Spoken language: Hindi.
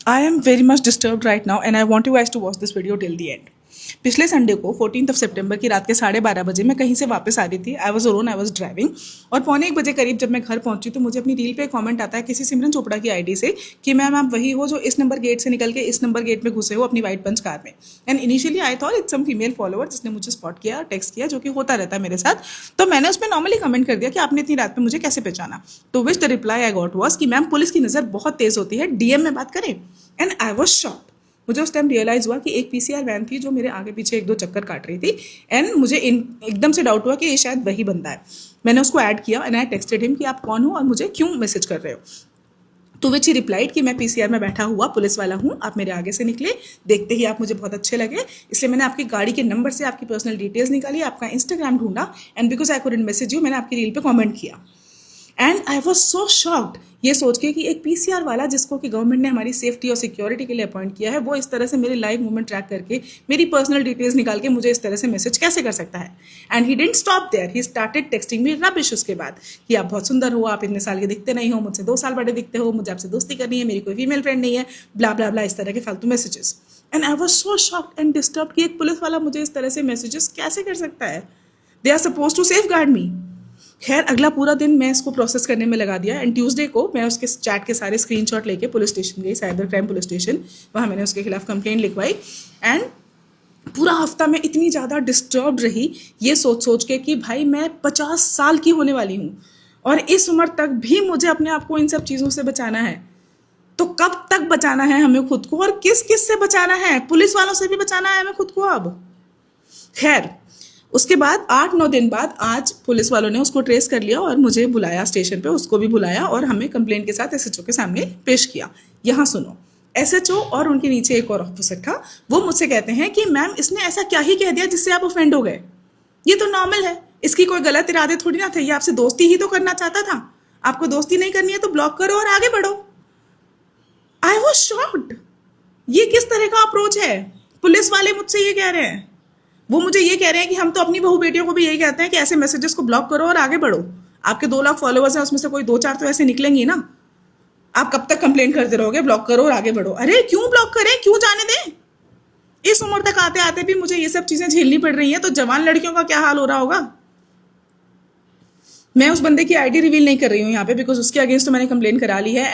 I am very much disturbed right now and I want you guys to watch this video till the end. पिछले संडे को 14th सितंबर की रात के 12:30 बजे मैं कहीं से वापस आ रही थी। I was alone, I was driving और 1:45 बजे करीब जब मैं घर पहुंची तो मुझे अपनी रील पे कमेंट आता है किसी सिमरन चोपड़ा की आईडी से कि मैम आप वही हो जो इस नंबर गेट से निकल के इस नंबर गेट में घुसे हो अपनी वाइट पंच कार में। And initially I thought it's some female follower जिसने मुझे स्पॉट किया, टेक्स्ट किया, जो कि होता रहता है मेरे साथ। तो मैंने उसमें नॉर्मली कमेंट कर दिया कि आपने इतनी रात में मुझे कैसे पहचाना। तो which the reply I got was कि मैम पुलिस की नज़र बहुत तेज होती है, डीएम में बात करें। And I was shocked. मुझे उस टाइम रियलाइज़ हुआ कि एक पीसीआर वैन थी जो मेरे आगे पीछे 1-2 चक्कर काट रही थी। एंड मुझे एकदम से डाउट हुआ कि ये शायद वही बंदा है। मैंने उसको ऐड किया एंड आई टेक्सटेड हिम कि आप कौन हो और मुझे क्यों मैसेज कर रहे हो। तो विच ही रिप्लाइड कि मैं पीसीआर में बैठा हुआ पुलिस वाला हूँ, आप मेरे आगे से निकले, देखते ही आप मुझे बहुत अच्छे लगे, इसलिए मैंने आपकी गाड़ी के नंबर से आपकी पर्सनल डिटेल्स निकाली, आपका इंस्टाग्राम ढूंढा and because I couldn't message you मैंने आपकी रील पे कमेंट किया। And I was so shocked ये सोच के कि एक पीसीआर वाला जिसको कि गवर्नमेंट ने हमारी सेफ्टी और सिक्योरिटी के लिए अपॉइंट किया है, वो इस तरह से मेरे लाइव मूवमेंट ट्रैक करके मेरी पर्सनल डिटेल्स निकाल के मुझे इस तरह से मैसेज कैसे कर सकता है। And he didn't stop there, he started texting me rubbish उसके बाद कि आप बहुत सुंदर हो, आप इतने साल के दिखते नहीं हो, मुझसे 2 साल बड़े दिखते हो, मुझे आपसे दोस्ती करनी है, मेरी कोई फीमेल फ्रेंड नहीं है, ब्ला ब्ला ब्ला, इस तरह के फालतू messages. And I was so shocked and disturb कि एक पुलिस वाला मुझे इस तरह से मैसेजेस कैसे कर सकता है। They are supposed to safeguard me. खैर अगला पूरा दिन मैं इसको प्रोसेस करने में लगा दिया। एंड ट्यूसडे को मैं उसके चैट के सारे स्क्रीनशॉट लेके पुलिस स्टेशन गई, साइबर क्राइम पुलिस स्टेशन। वहाँ मैंने उसके खिलाफ कंप्लेंट लिखवाई। एंड पूरा हफ्ता मैं इतनी ज़्यादा डिस्टर्ब रही ये सोच के कि भाई मैं 50 साल की होने वाली हूँ और इस उम्र तक भी मुझे अपने आप को इन सब चीज़ों से बचाना है। तो कब तक बचाना है हमें खुद को और किस किस से बचाना है? पुलिस वालों से भी बचाना है हमें खुद को अब। खैर उसके बाद 8-9 दिन बाद आज पुलिस वालों ने उसको ट्रेस कर लिया और मुझे बुलाया स्टेशन पे, उसको भी बुलाया और हमें कंप्लेंट के साथ एसएचओ के सामने पेश किया। यहाँ सुनो, एसएचओ और उनके नीचे एक और ऑफिसर था, वो मुझसे कहते हैं कि मैम इसने ऐसा क्या ही कह दिया जिससे आप ऑफेंड हो गए, ये तो नॉर्मल है, इसकी कोई गलत इरादे थोड़ी ना थे, ये आपसे दोस्ती ही तो करना चाहता था, आपको दोस्ती नहीं करनी है तो ब्लॉक करो और आगे बढ़ो। आई वॉज शॉक्ड, ये किस तरह का अप्रोच है? पुलिस वाले मुझसे ये कह रहे हैं, वो मुझे ये कह रहे हैं कि हम तो अपनी बहू बेटियों को भी यही कहते हैं कि ऐसे मैसेजेस को ब्लॉक करो और आगे बढ़ो। आपके 2 लाख फॉलोअर्स हैं, उसमें से कोई 2-4 तो ऐसे निकलेंगे ना। आप कब तक कंप्लेन करते रहोगे ब्लॉक करो और आगे बढ़ो? अरे क्यों ब्लॉक करें, क्यों जाने दें? इस उम्र तक आते आते भी मुझे ये सब चीजें झेलनी पड़ रही हैं, तो जवान लड़कियों का क्या हाल हो रहा होगा। मैं उस बंदे की आईडी रिवील नहीं कर रही हूँ यहाँ पे बिकॉज उसके अगेंस्ट तो मैंने कंप्लेन करा ली है।